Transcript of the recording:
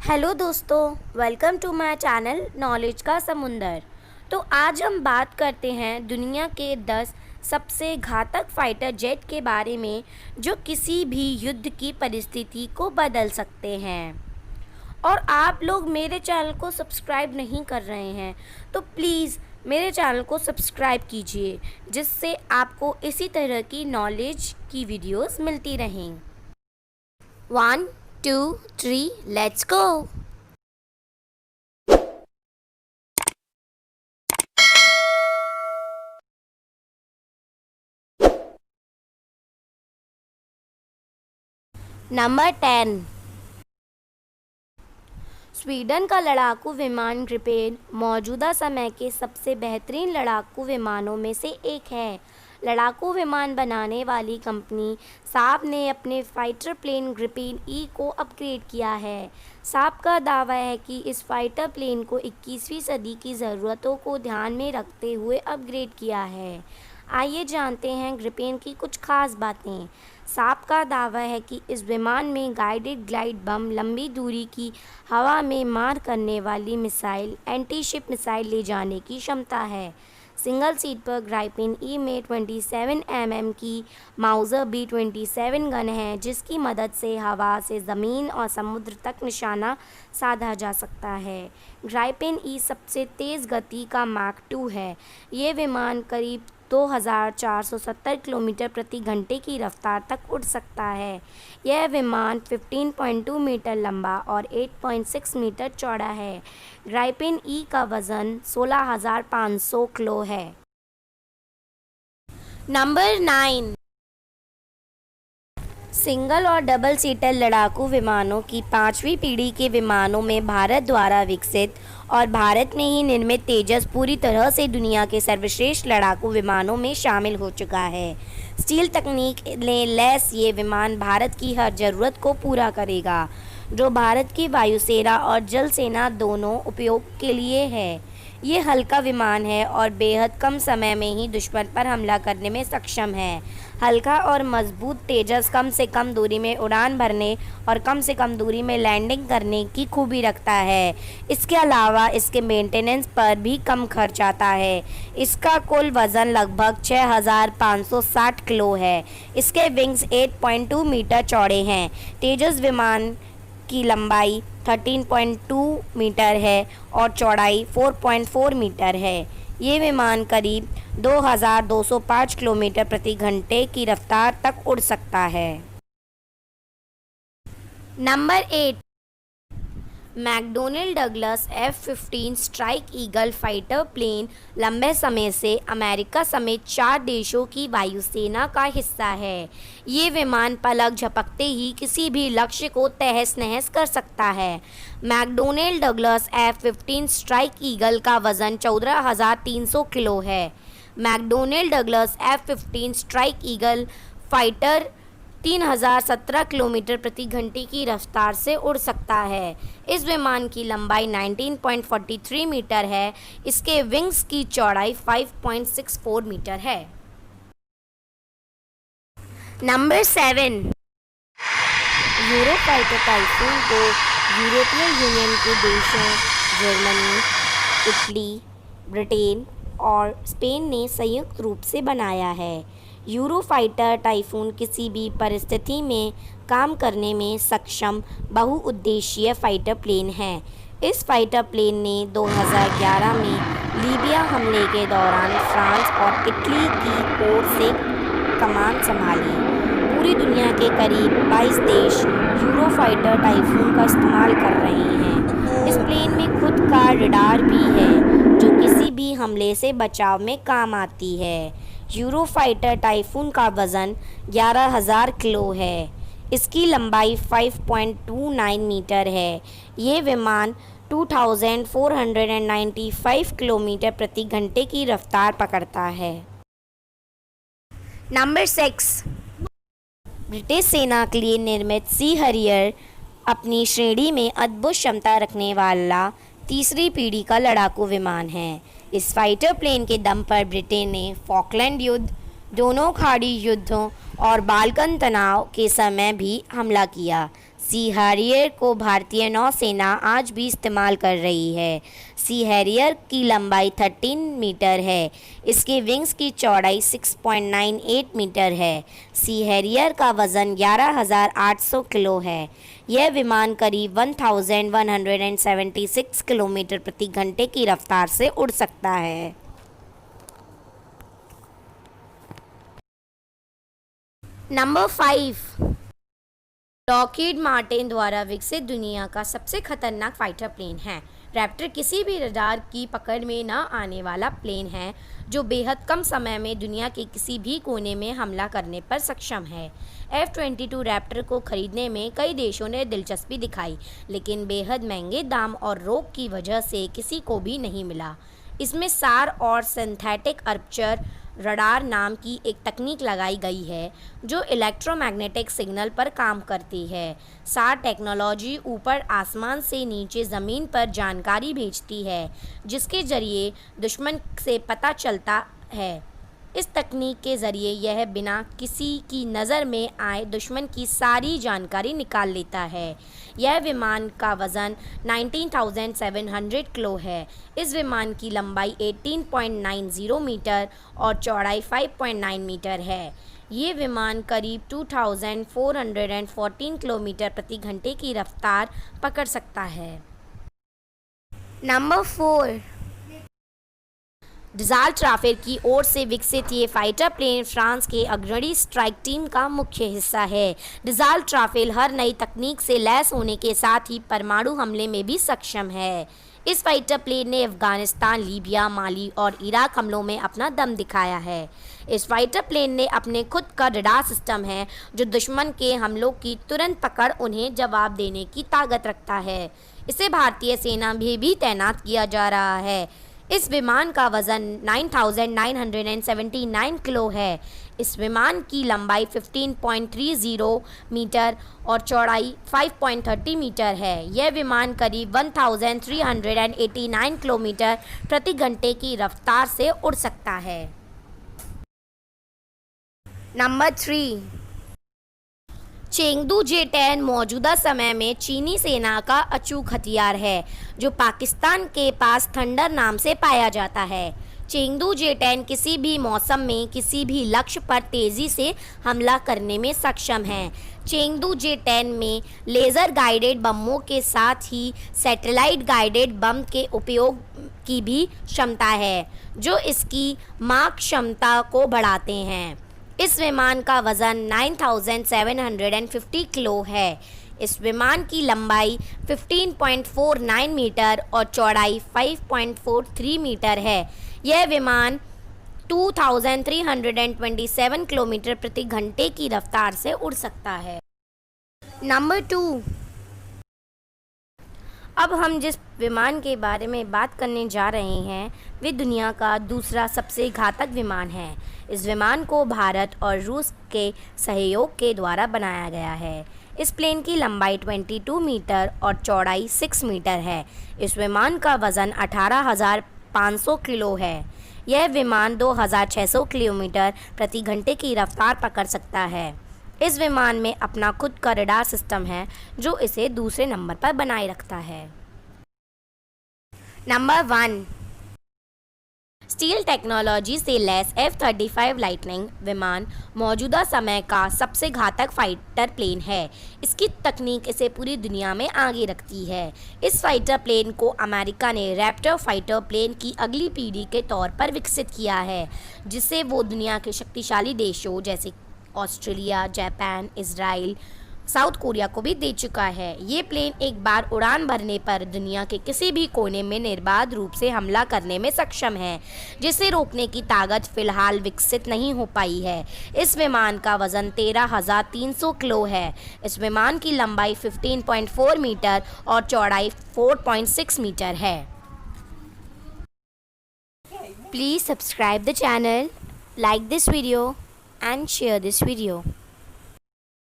Hello दोस्तों, welcome to my channel knowledge का समुंदर। तो आज हम बात करते हैं दुनिया के 10 सबसे घातक फाइटर जेट के बारे में जो किसी भी युद्ध की परिस्थिति को बदल सकते हैं। और आप लोग मेरे चैनल को सब्सक्राइब नहीं कर रहे हैं तो प्लीज़ मेरे चैनल को सब्सक्राइब कीजिए, जिससे आपको इसी तरह की नॉलेज की वीडियोस मिलती रहें। 1 2 3 लेट्स गो। नंबर 10, स्वीडन का लड़ाकू विमान ग्रिपेन मौजूदा समय के सबसे बेहतरीन लड़ाकू विमानों में से एक है। लड़ाकू विमान बनाने वाली कंपनी साब ने अपने फाइटर प्लेन ग्रिपेन ई को अपग्रेड किया है। साब का दावा है कि इस फाइटर प्लेन को 21वीं सदी की ज़रूरतों को ध्यान में रखते हुए अपग्रेड किया है। आइए जानते हैं ग्रिपेन की कुछ खास बातें। साब का दावा है कि इस विमान में गाइडेड ग्लाइड बम, लंबी दूरी की हवा में मार करने वाली मिसाइल, एंटी शिप मिसाइल ले जाने की क्षमता है। सिंगल सीट पर ग्राइपेन ई में 27 mm की माउजर B-27 गन है, जिसकी मदद से हवा से ज़मीन और समुद्र तक निशाना साधा जा सकता है। ग्राइपेन ई सबसे तेज़ गति का माक 2 है। ये विमान करीब 2470 किलोमीटर प्रति घंटे की रफ्तार तक उड़ सकता है। यह विमान 15.2 मीटर लंबा और 8.6 मीटर चौड़ा है। ग्राइपेन ई का वज़न 16,500 किलो है। नंबर 9, सिंगल और डबल सीटर लड़ाकू विमानों की 5वीं पीढ़ी के विमानों में भारत द्वारा विकसित और भारत में ही निर्मित तेजस पूरी तरह से दुनिया के सर्वश्रेष्ठ लड़ाकू विमानों में शामिल हो चुका है। स्टील तकनीक में लैस ये विमान भारत की हर ज़रूरत को पूरा करेगा, जो भारत की वायुसेना और जल सेना दोनों उपयोग के लिए है। ये हल्का विमान है और बेहद कम समय में ही दुश्मन पर हमला करने में सक्षम है। हल्का और मजबूत तेजस कम से कम दूरी में उड़ान भरने और कम से कम दूरी में लैंडिंग करने की खूबी रखता है। इसके अलावा इसके मेंटेनेंस पर भी कम खर्च आता है। इसका कुल वज़न लगभग 6,560 किलो है। इसके विंग्स 8.2 मीटर चौड़े हैं। तेजस विमान की लंबाई 13.2 मीटर है और चौड़ाई 4.4 मीटर है। ये विमान करीब 2,205 किलोमीटर प्रति घंटे की रफ्तार तक उड़ सकता है। Number 8, McDonnell Douglas F-15 strike eagle fighter plane लंबे समय से अमेरिका समेत 4 देशों की वायुसेना का हिस्सा है। ये विमान पलक झपकते ही किसी भी लक्ष्य को तहस नहस कर सकता है। McDonald Douglas F-15 strike eagle का वज़न 14,300 किलो है। McDonald Douglas F-15 strike eagle fighter 3,017 kilometre प्रति घंटे की रफ्तार से उड़ सकता है। इस विमान की लंबाई 19.43 मीटर है। इसके विंग्स की चौड़ाई 5.64 मीटर है। नंबर 7, यूरोफाइटर टाइफून को यूरोपियन यूनियन के देशों जर्मनी, इटली, ब्रिटेन और स्पेन ने संयुक्त रूप से बनाया है। यूरोफाइटर टाइफून किसी भी परिस्थिति में काम करने में सक्षम बहुउद्देशीय फाइटर प्लेन है। इस फाइटर प्लेन ने 2011 में लीबिया हमले के दौरान फ्रांस और इटली की ओर से कमान संभाली। पूरी दुनिया के करीब 22 देश यूरोफाइटर टाइफून का इस्तेमाल कर रहे हैं। इस प्लेन में खुद का रडार भी है, जो किसी भी हमले से बचाव में काम आती है। यूरोफाइटर टाइफून का वज़न 11,000 किलो है। इसकी लंबाई 5.29 मीटर है। ये विमान 2,495 किलोमीटर प्रति घंटे की रफ्तार पकड़ता है। नंबर 6, ब्रिटिश सेना के लिए निर्मित सी हैरियर अपनी श्रेणी में अद्भुत क्षमता रखने वाला तीसरी पीढ़ी का लड़ाकू विमान है। इस फाइटर प्लेन के दम पर ब्रिटेन ने फॉकलैंड युद्ध, दोनों खाड़ी युद्धों और बाल्कन तनाव के समय भी हमला किया। सी हैरियर को भारतीय नौसेना आज भी इस्तेमाल कर रही है। सी हैरियर की लंबाई 13 मीटर है। इसके विंग्स की चौड़ाई 6.98 मीटर है। सी हैरियर का वज़न 11,800 किलो है। यह विमान करीब 1176 किलोमीटर प्रति घंटे की रफ्तार से उड़ सकता है। नंबर 5, लॉकहीड मार्टिन द्वारा विकसित दुनिया का सबसे खतरनाक फाइटर प्लेन है। रैप्टर किसी भी रडार की पकड़ में न आने वाला प्लेन है जो बेहद कम समय में दुनिया के किसी भी कोने में हमला करने पर सक्षम है। F-22 रैप्टर को खरीदने में कई देशों ने दिलचस्पी दिखाई, लेकिन बेहद महंगे दाम और रोक की वजह से किसी को भी नहीं मिला। इसमें सार और सिंथेटिक अर्चर रडार नाम की एक तकनीक लगाई गई है जो इलेक्ट्रोमैग्नेटिक सिग्नल पर काम करती है। सार टेक्नोलॉजी ऊपर आसमान से नीचे ज़मीन पर जानकारी भेजती है जिसके ज़रिए दुश्मन से पता चलता है। इस तकनीक के ज़रिए यह बिना किसी की नज़र में आए दुश्मन की सारी जानकारी निकाल लेता है। यह विमान का वज़न 19,700 किलो है। इस विमान की लंबाई 18.90 मीटर और चौड़ाई 5.9 मीटर है। ये विमान करीब 2,414 किलोमीटर प्रति घंटे की रफ्तार पकड़ सकता है। नंबर 4, डसाल्ट राफेल की ओर से विकसित ये फाइटर प्लेन फ्रांस के अग्रणी स्ट्राइक टीम का मुख्य हिस्सा है। डसाल्ट राफेल हर नई तकनीक से लैस होने के साथ ही परमाणु हमले में भी सक्षम है। इस फाइटर प्लेन ने अफगानिस्तान, लीबिया, माली और इराक हमलों में अपना दम दिखाया है। इस फाइटर प्लेन ने अपने खुद का रडार सिस्टम है जो दुश्मन के हमलों की तुरंत पकड़ उन्हें जवाब देने की ताकत रखता है। इसे भारतीय सेना में भी तैनात किया जा रहा है। इस विमान का वज़न 9,979 किलो है। इस विमान की लंबाई 15.30 मीटर और चौड़ाई 5.30 मीटर है। यह विमान करीब 1,389 किलोमीटर प्रति घंटे की रफ्तार से उड़ सकता है। नंबर 3, चेंगडू J-10 मौजूदा समय में चीनी सेना का अचूक हथियार है जो पाकिस्तान के पास थंडर नाम से पाया जाता है। चेंगडू J-10 किसी भी मौसम में किसी भी लक्ष्य पर तेज़ी से हमला करने में सक्षम है। चेंगडू J-10 में लेज़र गाइडेड बमों के साथ ही सैटेलाइट गाइडेड बम के उपयोग की भी क्षमता है जो इसकी मार क्षमता को बढ़ाते हैं। इस विमान का वज़न 9,750 किलो है। इस विमान की लंबाई 15.49 मीटर और चौड़ाई 5.43 मीटर है। यह विमान 2,327 किलोमीटर प्रति घंटे की रफ्तार से उड़ सकता है। नंबर 2, अब हम जिस विमान के बारे में बात करने जा रहे हैं वे दुनिया का दूसरा सबसे घातक विमान है। इस विमान को भारत और रूस के सहयोग के द्वारा बनाया गया है। इस प्लेन की लंबाई 22 मीटर और चौड़ाई 6 मीटर है। इस विमान का वज़न 18,500 किलो है। यह विमान 2,600 किलोमीटर प्रति घंटे की रफ्तार पकड़ सकता है। इस विमान में अपना खुद का रडार सिस्टम है जो इसे दूसरे नंबर पर बनाए रखता है। नंबर 1, स्टील टेक्नोलॉजी से लैस F-35 लाइटनिंग विमान मौजूदा समय का सबसे घातक फाइटर प्लेन है। इसकी तकनीक इसे पूरी दुनिया में आगे रखती है। इस फाइटर प्लेन को अमेरिका ने रैप्टर फाइटर प्लेन की अगली पीढ़ी के तौर पर विकसित किया है जिसे वो दुनिया के शक्तिशाली देशों जैसे Australia, Japan, Israel, south Korea को भी दे चुका है। ये प्लेन एक बार उड़ान भरने पर दुनिया के किसी भी कोने में निर्बाध रूप से हमला करने में सक्षम है जिसे रोकने की ताकत फिलहाल विकसित नहीं हो पाई है। इस विमान का वज़न 13,300 किलो है। इस विमान की लंबाई 15.4 मीटर और चौड़ाई 4.6 मीटर है। Please subscribe the channel, like this video and share this video.